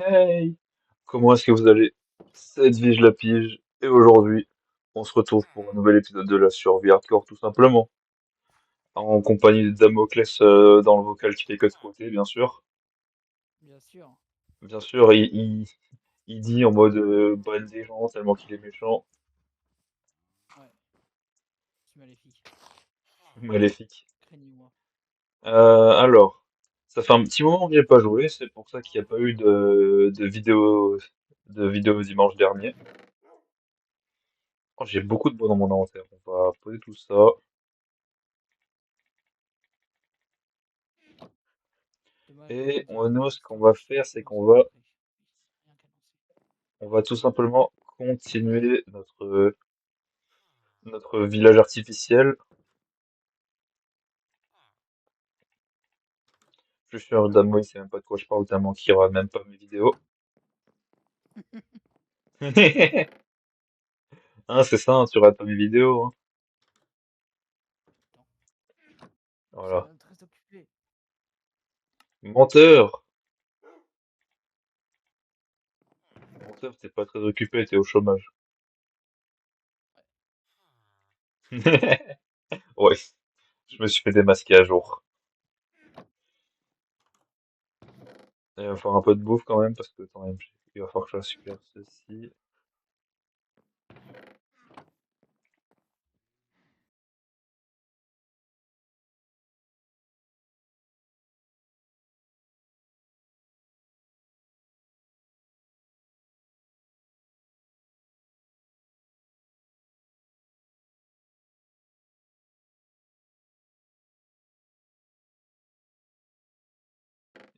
Hey! Comment est-ce que vous allez? Cette vie, je la pige. Et aujourd'hui, on se retrouve pour un nouvel épisode de la survie hardcore, tout simplement. En compagnie de Damoclès dans le vocal qui fait que de côté, bien sûr. Bien sûr. Bien sûr, il dit en mode ban des gens tellement qu'il est méchant. Ouais, je suis maléfique. Maléfique. Craignez-moi. Alors, ça fait un petit moment que j'ai pas joué, c'est pour ça qu'il n'y a pas eu de vidéo dimanche dernier. Oh, j'ai beaucoup de bois dans mon inventaire. On va poser tout ça. Dommage, je Et me dirais nous, que ce qu'on ça, va je faire, pourrais c'est qu'on commencer la va, pêche. Rien qu'à lancer. on va tout simplement continuer notre village artificiel. Je suis sûr, Damo, il sait même pas de quoi je parle tellement qu'il regarde même pas mes vidéos. Hein, c'est ça, hein, tu regardes pas mes vidéos, hein. Attends, je suis Voilà. même très occupé. Menteur! Menteur, t'es pas très occupé, t'es au chômage. Ouais, Ouais, je me suis fait démasquer à jour. Il va falloir un peu de bouffe quand même, parce que quand même, il va falloir que je récupère ceci.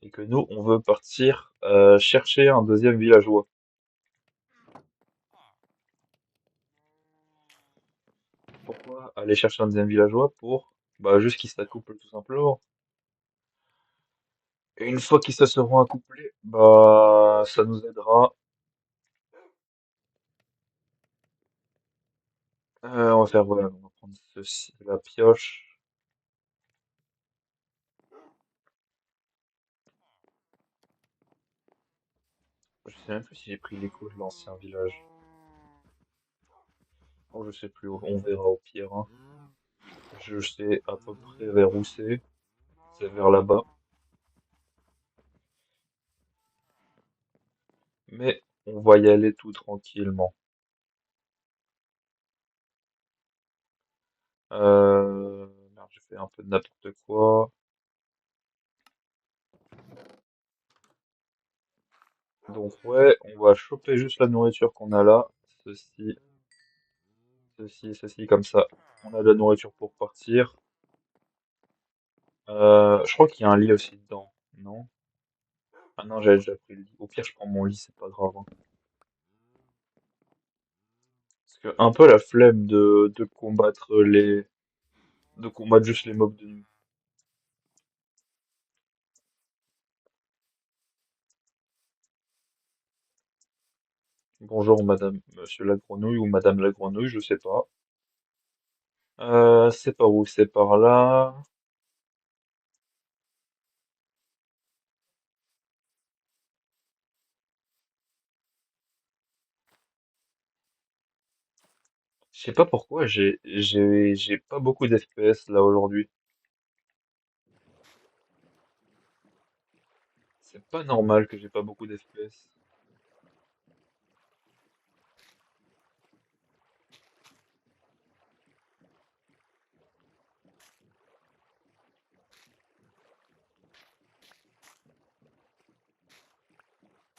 Et que nous, on veut partir chercher un deuxième villageois. Pourquoi aller chercher un deuxième villageois? Pour, bah, juste qu'ils s'accouplent tout simplement. Et une fois qu'ils se seront accouplés, bah, ça nous aidera. On va faire, ouais, on va prendre ceci, la pioche. Je sais même plus si j'ai pris l'écho de l'ancien village. Oh, je sais plus, on verra au pire, hein. Je sais à peu près vers où c'est. C'est vers là-bas. Mais on va y aller tout tranquillement. Merde, j'ai fait un peu de n'importe quoi. Donc ouais, on va choper juste la nourriture qu'on a là. Ceci, ceci, comme ça. On a de la nourriture pour partir. Je crois qu'il y a un lit aussi dedans. Non? Ah non, j'avais déjà pris le lit. Au pire, je prends mon lit, c'est pas grave, hein. Parce que un peu la flemme de combattre juste les mobs de nuit. Bonjour madame, monsieur la grenouille ou madame la grenouille, je sais pas. C'est par où? C'est par là. Je sais pas pourquoi, j'ai pas beaucoup d'FPS là aujourd'hui. C'est pas normal que j'ai pas beaucoup d'FPS.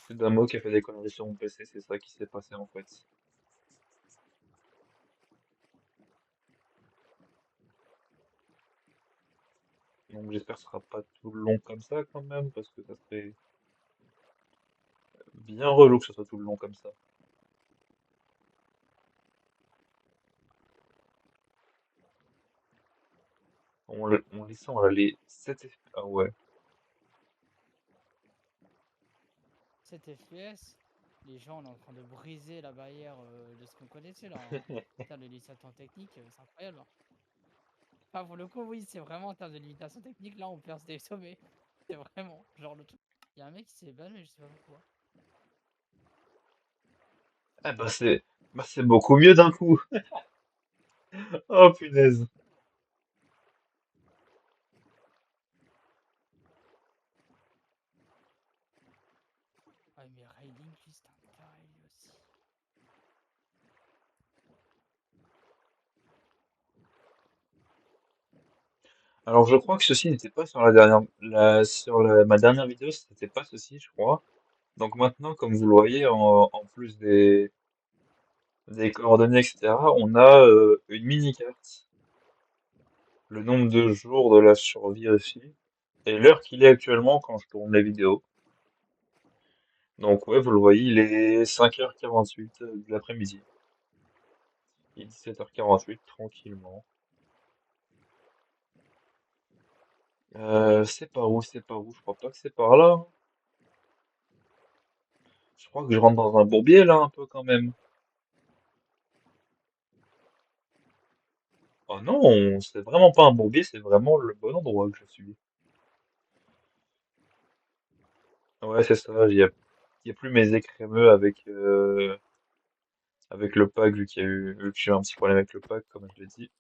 C'est Damo qui a fait des conneries sur mon PC, c'est ça qui s'est passé en fait. Donc j'espère que ce sera pas tout le long comme ça quand même, parce que ça serait bien relou que ce soit tout le long comme ça. On les sent, on a les 7 FPS. Ah ouais. 7 FPS, les gens, on est en train de briser la barrière de ce qu'on connaissait là, hein. En termes de limitation technique, c'est incroyable, hein. Enfin, pour le coup, oui, c'est vraiment en termes de limitation technique, là, on perce des sommets. C'est vraiment genre le truc. Il y a un mec qui s'est évanoui, je sais pas pourquoi. Ah bah c'est beaucoup mieux d'un coup. Oh punaise. Ah, mais Raiding, lui, c'est un carré, lui aussi. Alors je crois que ceci n'était pas sur ma dernière vidéo, c'était pas ceci, je crois. Donc maintenant, comme vous le voyez, en plus des coordonnées, etc., on a une mini-carte, le nombre de jours de la survie aussi, et l'heure qu'il est actuellement quand je tourne la vidéo. Donc ouais, vous le voyez, il est 5h48 de l'après-midi. Il est 17h48, tranquillement. C'est par où, c'est par où? Je crois pas que c'est par là, hein. Je crois que je rentre dans un bourbier là, un peu quand même. Oh non, c'est vraiment pas un bourbier, c'est vraiment le bon endroit que je suis. Ouais, c'est ça, il y a plus mes écrémeux avec le pack, vu que j'ai eu un petit problème avec le pack, comme je l'ai dit.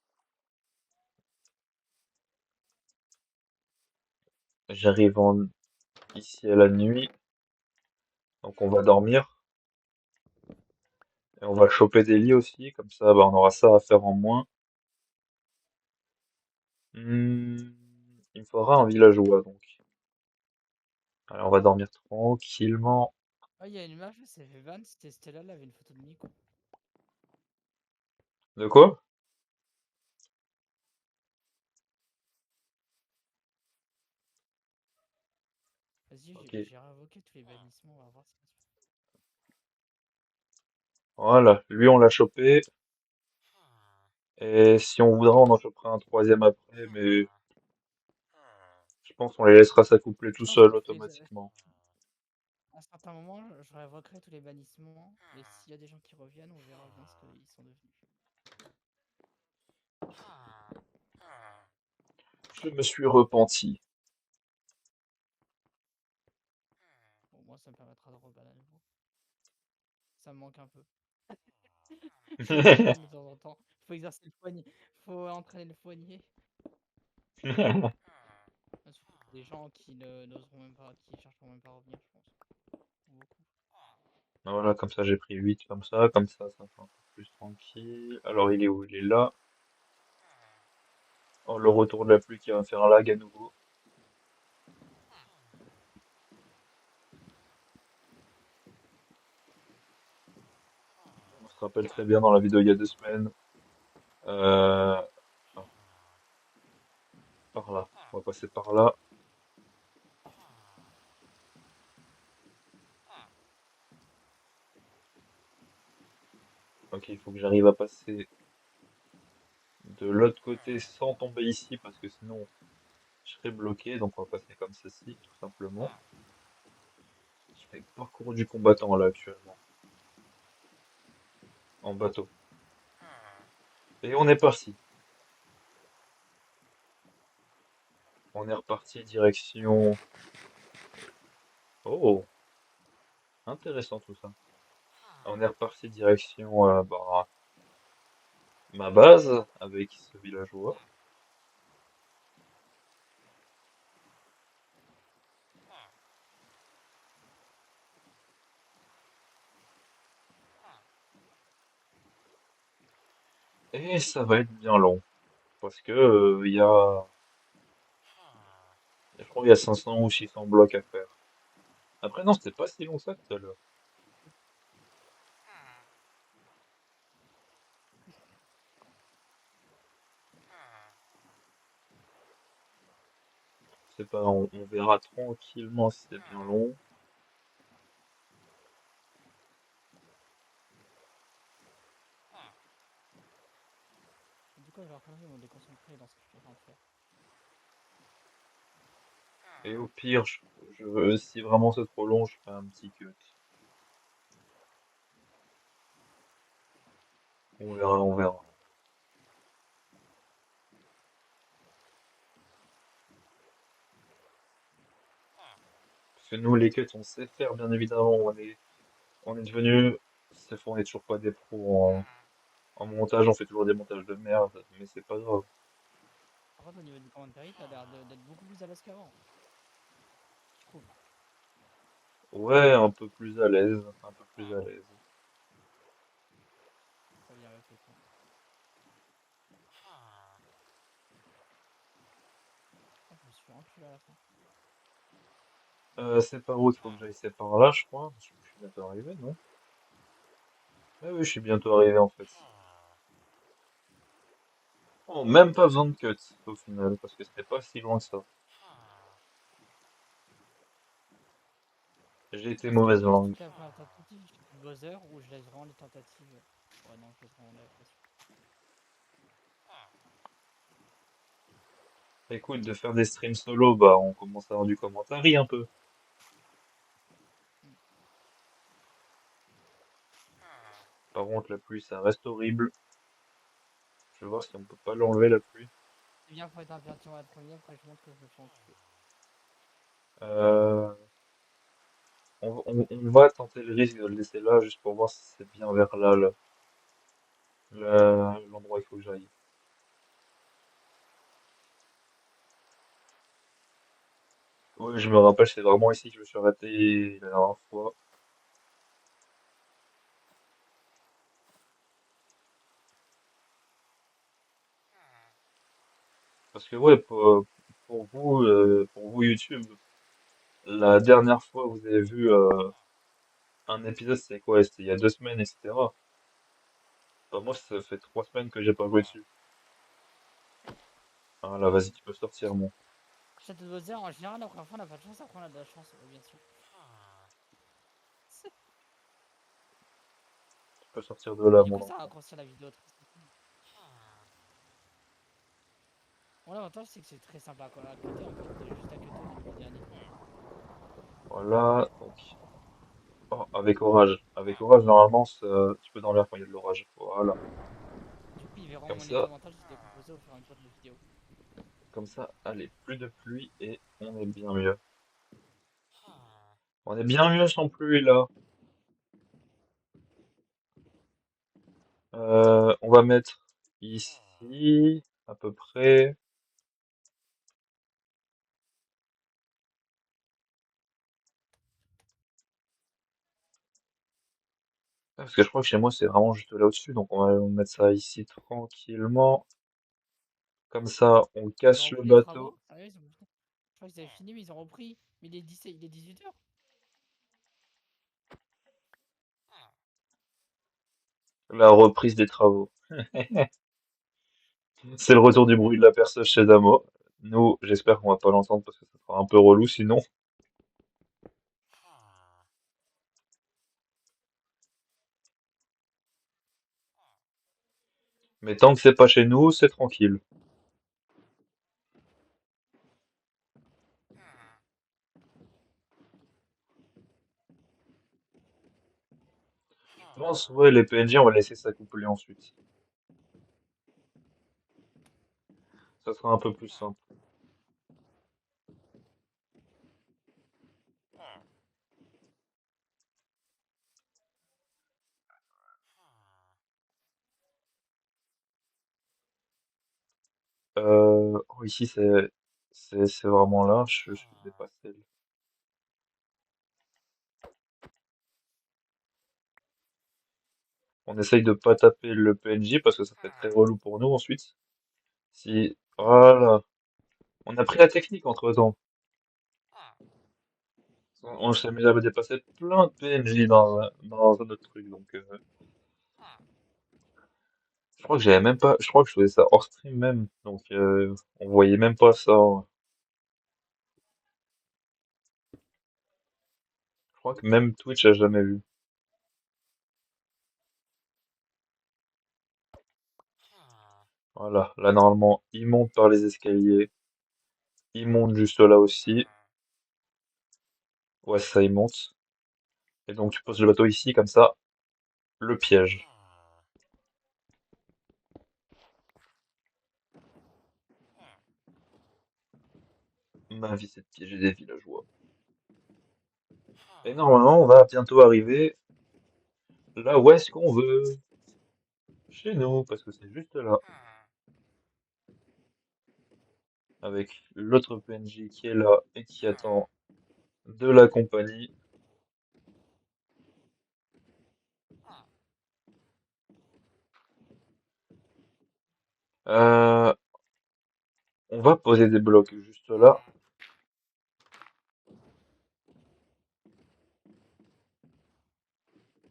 Ici à la nuit, donc on va dormir, et on va choper des lits aussi, comme ça, bah, on aura ça à faire en moins. Hmm, il me faudra un villageois, donc. Alors on va dormir tranquillement. Ah, il y a une image, c'est Van, c'était Stella, elle avait une photo de Nico. De quoi? Vas-y, Ok. j'ai réinvoqué tous les bannissements, on va voir ce qui se passe. Voilà, lui on l'a chopé, et si on voudra, on en chopera un troisième après, mais je pense qu'on les laissera s'accoupler tout Je pense que seul tous les, automatiquement. à un certain moment, je réinvoquerai tous les bannissements, et s'il y a des gens qui reviennent, on verra bien ce qu'ils sont devenus. Je me suis repenti. Bon, moi, ça me permettra de reban à nouveau. Ça me manque un peu. Je reban de temps en temps. Faut exercer le poignet. Faut entraîner le poignet. Ensuite, il y a des gens qui n'oseront même pas, qui chercheront même pas à revenir, je pense. Beaucoup. Voilà, comme ça j'ai pris 8 comme ça fait un peu plus tranquille. Alors il est où? Il est là. Oh, le retour de la pluie qui va me faire un lag à nouveau. On se rappelle très bien dans la vidéo il y a 2 semaines. Euh... ah, par là. On va passer par là. Ok, il faut que j'arrive à passer de l'autre côté sans tomber ici parce que sinon je serais bloqué. Donc on va passer comme ceci, tout simplement. Je fais le parcours du combattant là actuellement. En bateau. Et on est parti. On est reparti direction. Oh, intéressant tout ça. On est reparti direction bah, ma base avec ce villageois. Et ça va être bien long. Parce que je crois qu'il y a 500 ou 600 blocs à faire. Après, non, c'était pas si long ça tout à l'heure. C'est pas, on verra tranquillement si c'est bien long. Du coup, je vais reconnaître me déconcentrer dans ce que je suis en train de faire. Et au pire, si vraiment c'est trop long, je ferai un petit cut. On verra, on verra. Parce que nous, les cuts, on sait faire, bien évidemment. On est devenu C'est faux, on est toujours pas des pros en montage, on fait toujours des montages de merde, mais c'est pas grave. Par contre, au niveau du commentary, t'as l'air d'être beaucoup plus à l'aise qu'avant, je trouve. Ouais, un peu plus à l'aise, un peu plus à l'aise. Ça vient avec le temps. Ah, je me suis fait enculer à la fin. C'est par où qu'il faut que j'aille? C'est par là, je crois. Je suis bientôt arrivé, non? Ah oui, je suis bientôt arrivé en fait. Oh, même pas besoin de cut au final, parce que c'était pas si loin que ça. J'ai été Est-ce que mauvaise je laisse langue. toute la première tentative, je fais le buzzer, ou je laisse vraiment les tentatives? Ouais, non, je laisse vraiment la pression. Écoute, de faire des streams solo, bah on commence à avoir du commentaire un peu. Hmm. Par contre, la pluie, ça reste horrible. Je vais voir si on peut pas l'enlever la pluie. C'est bien pour être impertinent à la première, après je montre que je me fais enculer. Euh, on va tenter le risque de le laisser là, juste pour voir si c'est bien vers là, l'endroit où il faut que j'aille. Oui, je me rappelle, c'est vraiment ici que je me suis arrêté la dernière fois. Parce que ouais, pour vous YouTube, la dernière fois que vous avez vu un épisode, c'est quoi? C'était il y a 2 semaines, etc. Bah, moi, ça fait 3 semaines que j'ai pas joué dessus. Ah là, vas-y, tu peux sortir, mon. Château de buzzer, en général, la première fois, on n'a pas de chance, après, on a de la chance, bien sûr. Tu peux sortir de là, Du mon coup, ça enfant. raccourcit la vidéo très. Bon, l'avantage, c'est que c'est très simple à cutter, en fait. T'as juste à cutter au niveau du dernier. Voilà, donc. Oh, avec orage. Avec orage, normalement, tu peux dormir quand il y a de l'orage. Voilà. Du coup, ils verront Comme mon ça, état mental se décomposer au fur et à mesure de la vidéo. comme ça, allez, plus de pluie et on est bien mieux. On est bien mieux sans pluie, là. On va mettre ici, à peu près. Parce que je crois que chez moi, c'est vraiment juste là au-dessus. Donc, on va mettre ça ici tranquillement. Comme ça, on Ils ont casse le repris les bateau. travaux? Sérieux, ils ont... Je crois qu'ils avaient fini, mais ils ont repris. Mais il est 17, il est 18h. La reprise des travaux. C'est le retour du bruit de la perceuse chez Damo. Nous, j'espère qu'on va pas l'entendre parce que ça sera un peu relou sinon. Mais tant que c'est pas chez nous, c'est tranquille. Je pense, ouais, les PNJ, on va laisser s'accoupler ensuite. Ça sera un peu plus simple. Oh, ici, c'est vraiment là. Je suis dépassé. On essaye de pas taper le PNJ parce que ça fait très relou pour nous ensuite. Si, voilà. On a pris la technique entre-temps. On s'est mis à dépasser plein de PNJ dans un autre truc. Donc, je crois que j'avais même pas, je crois que je faisais ça hors stream même. Donc, on voyait même pas ça. Je crois que même Twitch a jamais vu. Voilà. Là, normalement, il monte par les escaliers. Il monte juste là aussi. Ouais, ça, il monte. Et donc, tu poses le bateau ici, comme ça, le piège. Ma vie, c'est de piéger des villageois. Et normalement, on va bientôt arriver. là où est-ce qu'on veut. Chez nous, parce que c'est juste là. Avec l'autre PNJ qui est là et qui attend de la compagnie. Euh, on va poser des blocs juste là.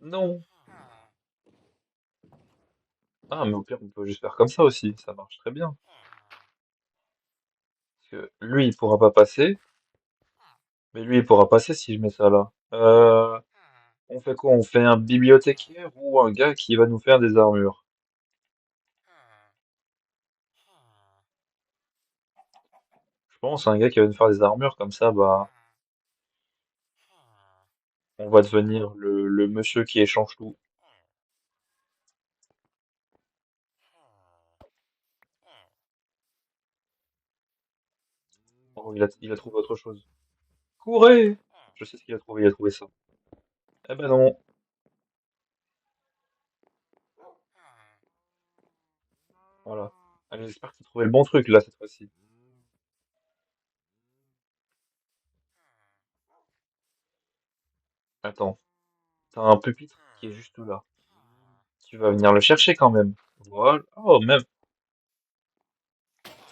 Non. Ah, mais au pire, on peut juste faire comme ça aussi. Ça marche très bien. Parce que lui, il pourra pas passer. Mais lui, il pourra passer si je mets ça là. On fait quoi? On fait un bibliothécaire ou un gars qui va nous faire des armures? Je pense un gars qui va nous faire des armures, comme ça, bah, on va devenir le monsieur qui échange tout. Oh, il a trouvé autre chose. Courez! Je sais ce qu'il a trouvé, il a trouvé ça. Eh ben non. Voilà. Allez, j'espère que tu as trouvé le bon truc là cette fois-ci. Attends, t'as un pupitre qui est juste là. Tu vas venir le chercher quand même. Voilà. Oh, même.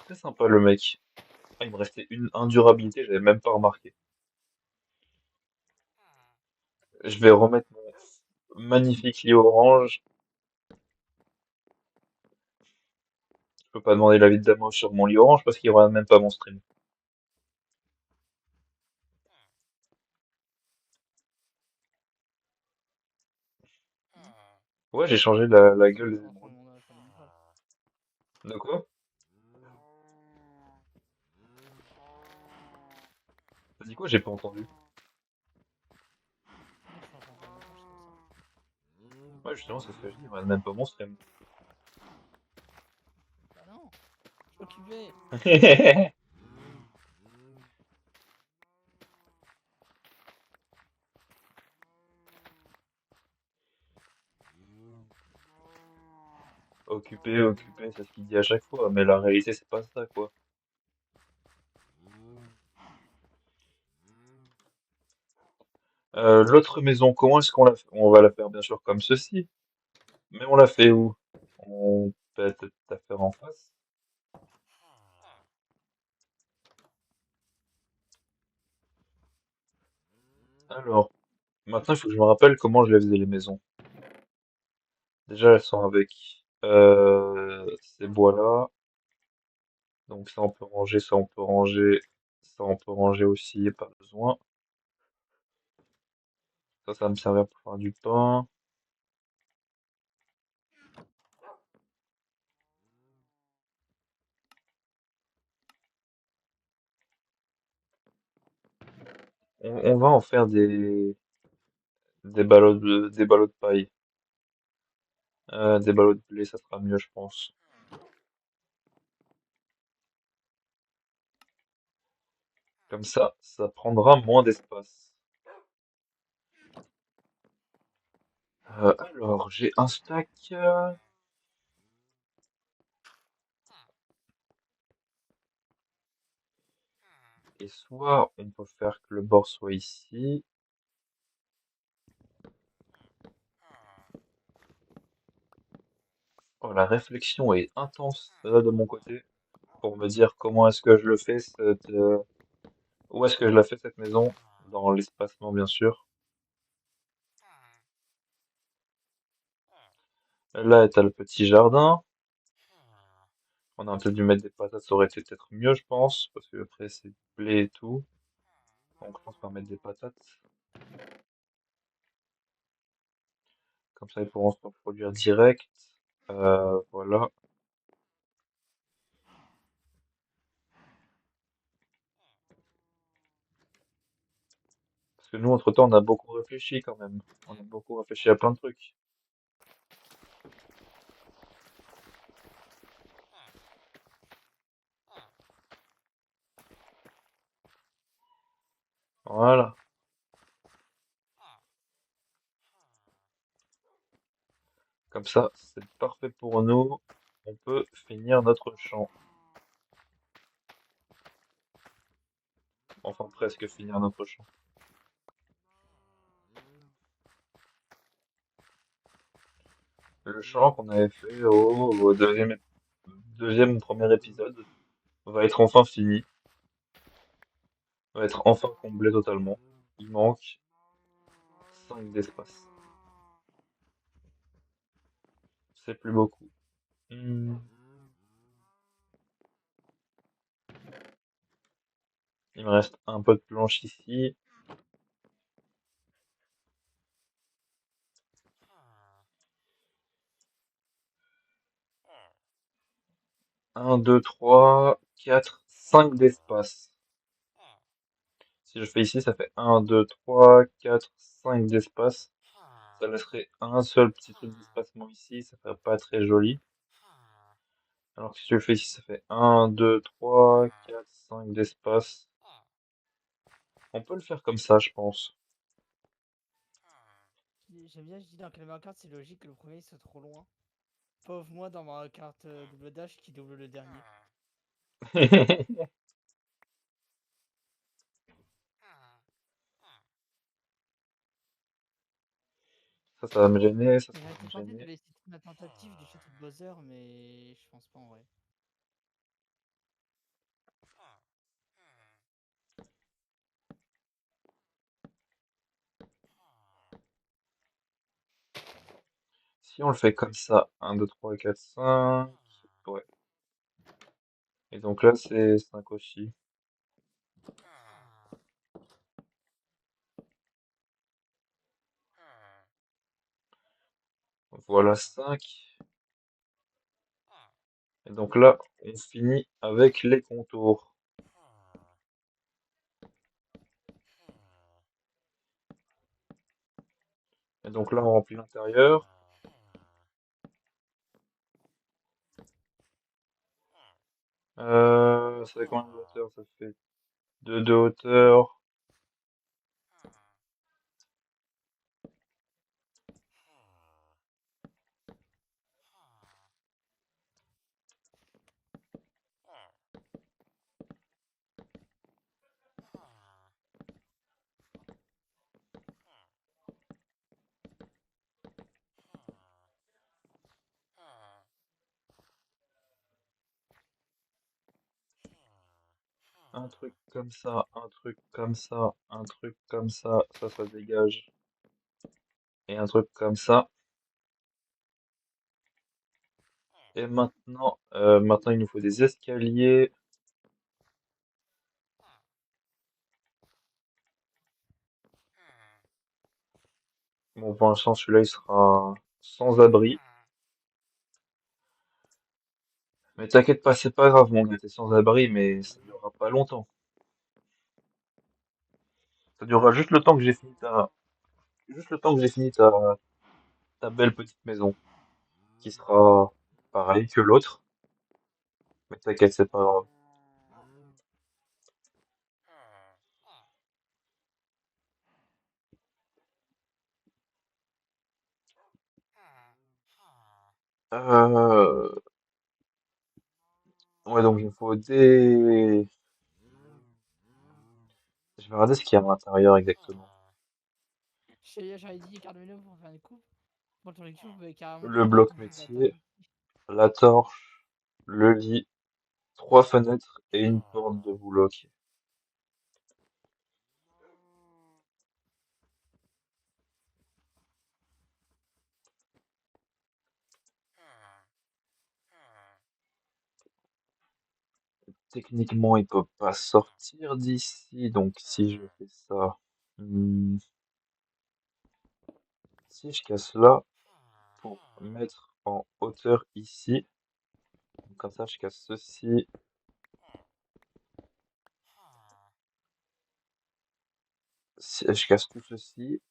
Très sympa le mec. Ah, il me restait une indurabilité, j'avais même pas remarqué. Je vais remettre mon magnifique lit orange. Je peux pas demander l'avis de Damo sur mon lit orange parce qu'il regarde même pas mon stream. Ouais, j'ai changé la Ça gueule des dépend émeraudes. comment on a fait l'émeraude. De quoi? T'as dit quoi? J'ai pas entendu. Moi, je suis en train de faire mes tâches, c'est pour ça. Ouais, justement, c'est ce que je dis, il regarde même pas mon stream. Bah non, je suis occupé. Occupé, occupé, c'est ce qu'il dit à chaque fois, mais la réalité, c'est pas ça, quoi. L'autre maison, comment est-ce qu'on la fait? On va la faire bien sûr comme ceci. Mais on la fait où? On peut peut-être la faire en face. Alors, maintenant il faut que je me rappelle comment je les faisais les maisons. Déjà, elles sont avec ces bois-là. Donc ça on peut ranger, ça on peut ranger, ça on peut ranger aussi, pas besoin. Ça va me servir pour faire du pain. On va en faire des ballots de paille. Des ballots de blé, ça sera mieux, je pense. Comme ça prendra moins d'espace. Alors, j'ai un stack. Et soit on peut faire que le bord soit ici. Oh, la réflexion est intense là de mon côté pour me dire comment est-ce que je le fais, où est-ce que je la fais cette maison, dans l'espacement bien sûr. Là est le petit jardin. On a un peu dû mettre des patates, ça aurait été peut-être mieux, je pense, parce que après c'est blé et tout. Donc je pense qu'on va mettre des patates. Comme ça ils pourront se reproduire direct. Voilà. Parce que nous, entre-temps, on a beaucoup réfléchi quand même. On a beaucoup réfléchi à plein de trucs. Voilà. Comme ça, c'est parfait pour nous. On peut finir notre champ. Enfin, presque finir notre champ. Le champ qu'on avait fait au deuxième ou premier épisode va être enfin fini. Va être enfin comblé totalement. Il manque 5 d'espace. C'est plus beaucoup. Hmm. Il me reste un peu de planche ici. Un, 2, 3, 4, 5 d'espace. Si je fais ici, ça fait un, 2, 3, 4, 5 d'espace. Ça laisserait un seul petit truc d'espacement ici. Ça ferait pas très joli. Alors que si je le fais ici, ça fait un, 2, 3, 4, 5 d'espace. On peut le faire comme ça, je pense. J'aime bien, je dis dans Mario Kart, c'est logique que le premier soit trop loin. Pauvre moi dans Mario Kart double dash qui double le dernier. Ça va me gêner, ça J'aurais va été me tenté de gêner. laisser toute ma tentative du château de Bowser, mais je pense pas en vrai. Si on le fait comme ça, un, 2, 3, 4, 5. Ouais. Et donc là, c'est 5 aussi. Voilà 5. Et donc là, on finit avec les contours. Et donc là, on remplit l'intérieur. Ça fait combien de hauteur? Ça fait 2 de hauteur. Un truc comme ça, un truc comme ça, un truc comme ça dégage. Et un truc comme ça. Et maintenant il nous faut des escaliers. Bon, pour l'instant, celui-là, il sera sans abri. Mais t'inquiète pas, c'est pas grave, mon gars, t'es sans abri, mais ça durera pas longtemps. Ça durera juste le temps que j'ai fini juste le temps que j'ai fini ta belle petite maison, qui sera pareil que l'autre. Mais t'inquiète, c'est pas grave. Euh, ouais, donc il me faut des... Je vais regarder ce qu'il y a à l'intérieur exactement. J'avais dit carte de menu pour faire une coupe. Pour ton lecture, vous pouvez carrément Le couper bloc ton fil métier, d'internet. la torche, le lit, 3 fenêtres et une porte de bloc. Techniquement, il peut pas sortir d'ici, donc si je fais ça, hmm, si je casse là pour mettre en hauteur ici, donc comme ça je casse ceci, je casse tout ceci,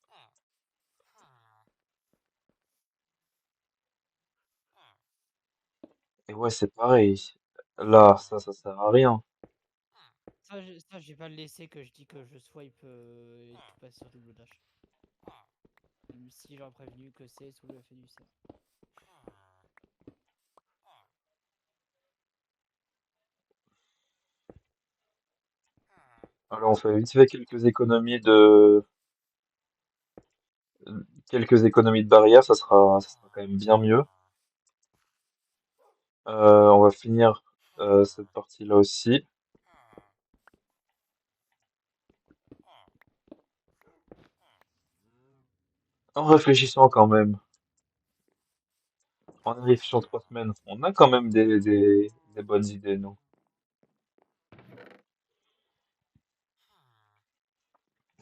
et ouais c'est pareil. Là, ça sert à rien. Ça, je vais pas le laisser que je dis que je swipe et tout passe sur double dash. Même si j'aurais prévenu que c'est sous le fait du C. Alors on fait vite fait quelques économies de barrières, ça sera quand même bien mieux. On va finir cette partie-là aussi, en réfléchissant quand même, en y réfléchissant 3 semaines. On a quand même des bonnes idées, nous.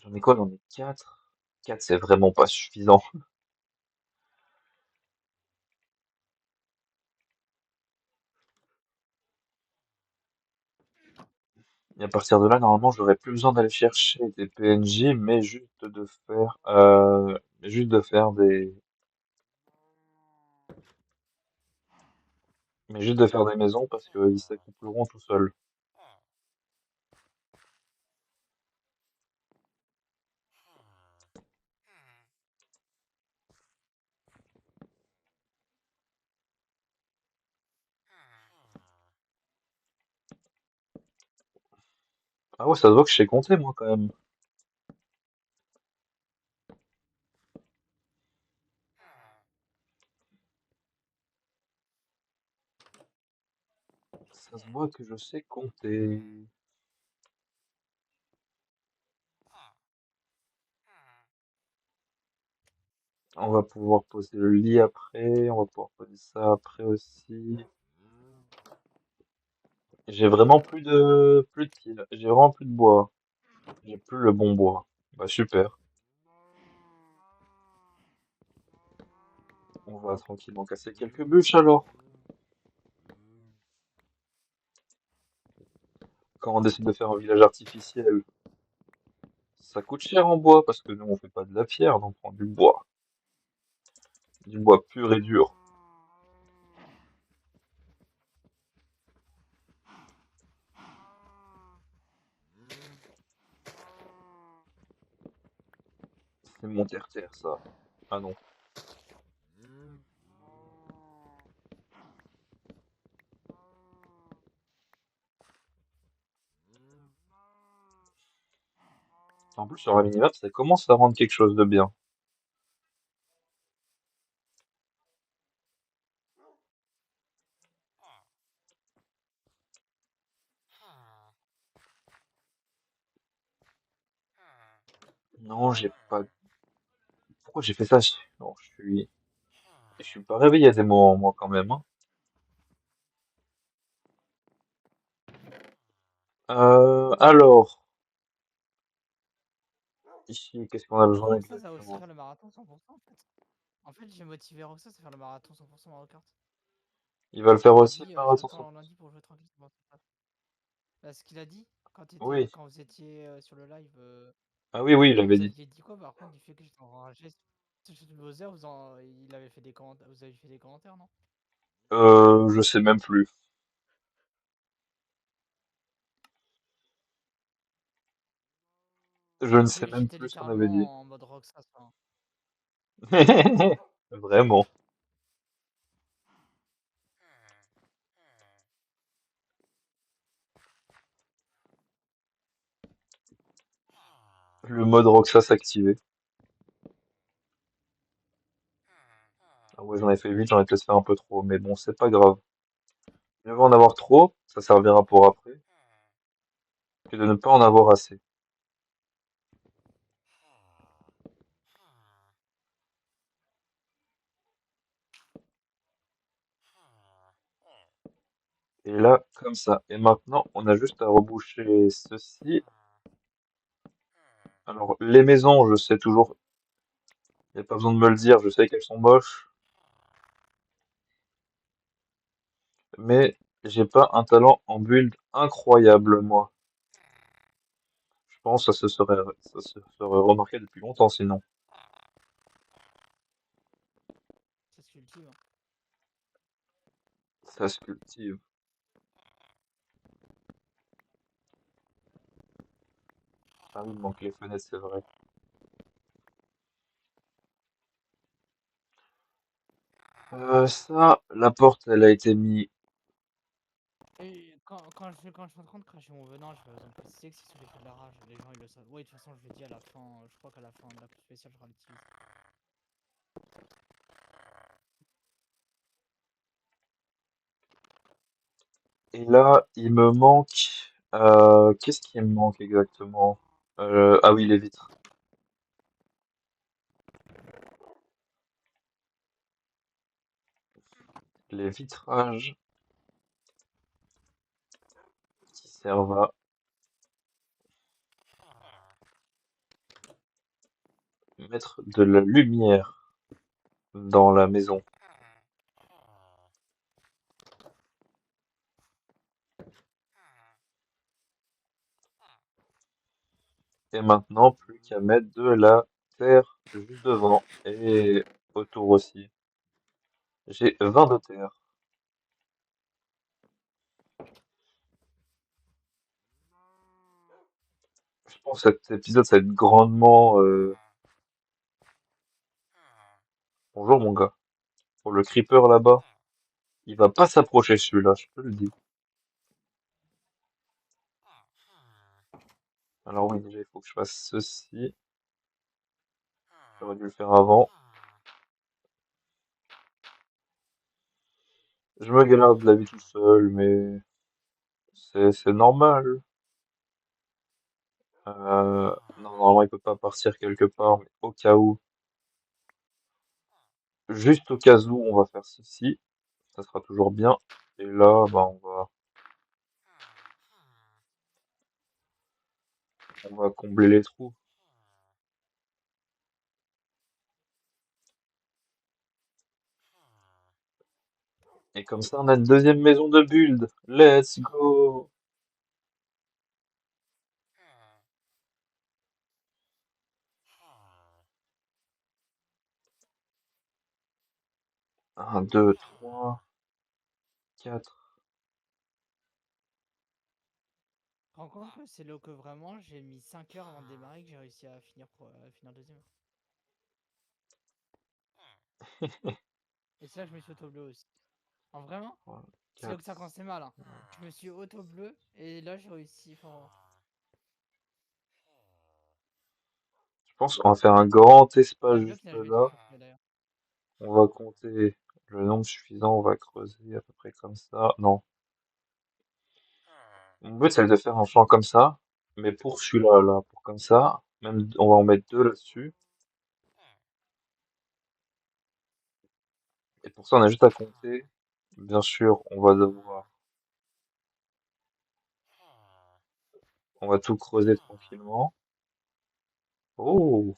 J'en ai quoi? J'en ai 4. 4, c'est vraiment pas suffisant. Et à partir de là, normalement, j'aurais plus besoin d'aller chercher des PNJ, mais juste de faire des maisons parce qu'ils s'accoupleront tout seuls. Ah ouais, ça se voit que je sais compter, moi, quand même. Ça se voit que je sais compter. On va pouvoir poser le lit après, on va pouvoir poser ça après aussi. J'ai vraiment plus de piles, j'ai vraiment plus de bois. J'ai plus le bon bois. Bah super. On va tranquillement casser quelques bûches alors. Quand on décide de faire un village artificiel, ça coûte cher en bois parce que nous on fait pas de la pierre, donc on prend du bois. Du bois pur et dur. C'est mon terre-terre ça. Ah non. En plus sur la minimap ça commence à rendre quelque chose de bien. Non, j'ai pas. Pourquoi j'ai fait ça? Non, je suis pas réveillé à des moments moi quand même, hein. Alors, ici, qu'est-ce qu'on a besoin Roxa, ça va aussi exactement? faire le marathon 100% en fait. En fait, j'ai motivé Roxa à faire le marathon 100% Mario Kart. Il va le faire Il m'a aussi, dit le marathon j'attends 100%. lundi pour jouer tranquille sur Mario Kart. Bah, ce qu'il a dit Oui. quand vous étiez sur le live, Ah oui, oui, il avait vous dit. aviez dit quoi par contre du fait que j'étais enragé sur Bowser, il avait fait des commentaires, vous avez fait des commentaires, non? Je sais même plus. Je ne sais même J'étais plus ce qu'on avait dit. littéralement en mode Roxas, enfin. Vraiment. Le mode Roxas activé. Ah ouais, j'en ai fait 8, j'en ai peut-être fait un peu trop, mais bon, c'est pas grave. Mieux vaut en avoir trop, ça servira pour après, que de ne pas en avoir assez. Et là, comme ça. Et maintenant, on a juste à reboucher ceci. Alors, les maisons, je sais toujours, il n'y a pas besoin de me le dire, je sais qu'elles sont moches, mais j'ai pas un talent en build incroyable, moi. Je pense que ça se serait remarqué depuis longtemps, sinon. Ça se cultive, hein. Ça se cultive. Ah oui, il manque les fenêtres, c'est vrai. Ça, la porte, elle a été mise. quand je suis en train de cracher mon venin, j'ai pas besoin de préciser que c'est sur les feux de la rage. Les gens ils le savent. Ouais, de toute façon, je le dis à la fin. Je crois qu'à la fin de la coupe spéciale, je l'utilise. Et là, il me manque. Qu'est-ce qui me manque exactement? Ah oui, les vitres. Les vitrages qui servent à mettre de la lumière dans la maison. Et maintenant, plus qu'à mettre de la terre juste devant et autour aussi. J'ai 20 de terre. Je pense que cet épisode, ça va être grandement... Bonjour mon gars. Pour le creeper là-bas, il va pas s'approcher celui-là, je te le dis. Alors oui, déjà, il faut que je fasse ceci. J'aurais dû le faire avant. Je me galère de la vie tout seul, mais c'est normal. Non, normalement, il peut pas partir quelque part, mais au cas où, juste au cas où, on va faire ceci. Ça sera toujours bien. Et là, bah, on va combler les trous. Et comme ça, on a une deuxième maison de build. Let's go! Un, deux, trois, quatre. Tu te rends compte que c'est là que vraiment j'ai mis 5 heures avant de démarrer que j'ai réussi à finir deuxième. Et ça, je me suis auto-bleu aussi. En vraiment, Trois, c'est là que quatre. ça commençait mal. Hein. Je me suis auto-bleu et là j'ai réussi. Enfin, Je pense qu'on va faire un grand il y a espace un bloc juste qui n'a jamais été là. construit d'ailleurs. On va compter le nombre suffisant. On va creuser à peu près comme ça. Non. Mon but, c'est de faire un champ comme ça. Mais pour celui-là, là, pour comme ça. Même, on va en mettre deux là-dessus. Et pour ça, on a juste à compter. Bien sûr, on va tout creuser tranquillement. Oh,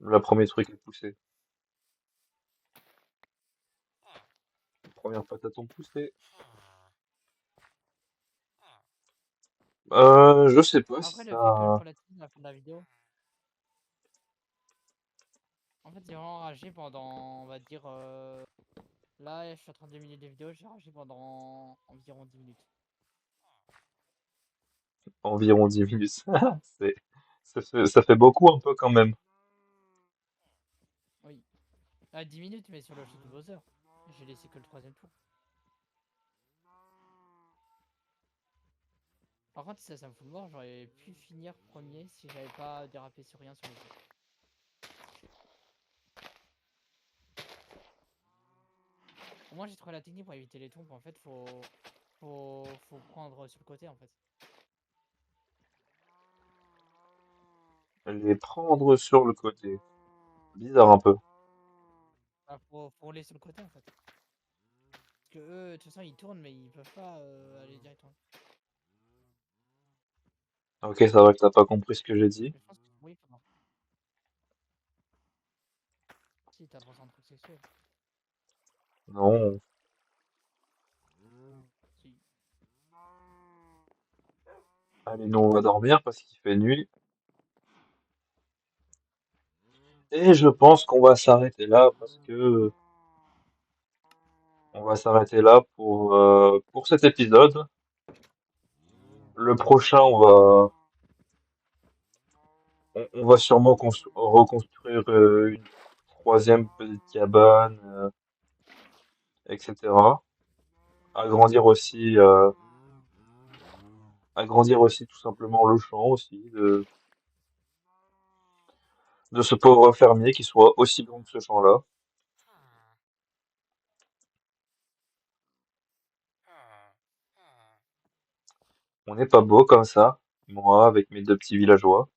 le premier truc est poussé. Première patate ont poussé. Je sais pas si Après, le fait que je ça. relativise la fin de la vidéo, en fait, j'ai vraiment ragé pendant, on va dire, là, je suis en train de terminer des vidéos, j'ai ragé pendant environ 10 minutes. Environ 10 minutes. C'est, ça fait beaucoup un peu quand même. Oui. 10 minutes, mais sur le jeu de Bowser. J'ai laissé que le troisième tour. Par contre, ça me fout le mort, j'aurais pu finir premier si j'avais pas dérapé sur rien sur le jeu. Au moins, j'ai trouvé la technique pour éviter les tombes. En fait, faut prendre sur le côté en fait. Les prendre sur le côté. Bizarre un peu. Enfin, faut rouler sur le côté en fait. Parce que eux, de toute façon, ils tournent, mais ils peuvent pas aller directement. Ok, ça va que t'as pas compris ce que j'ai dit. Mais je pense que oui, faut... Si, t'as pensé à un truc sexuel. Non. Si. Allez, nous on va dormir parce qu'il fait nuit. Et je pense qu'on va s'arrêter là parce que on va s'arrêter là pour cet épisode. Le prochain, on va sûrement reconstruire une troisième petite cabane, etc. agrandir aussi tout simplement le champ aussi de ce pauvre fermier qui soit aussi grand que ce champ-là. On n'est pas beau comme ça, moi avec mes deux petits villageois.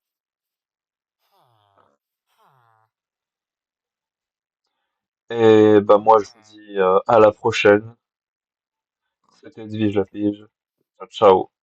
Et bah moi je vous dis à la prochaine. C'était Edwige la Pige. Ciao ciao.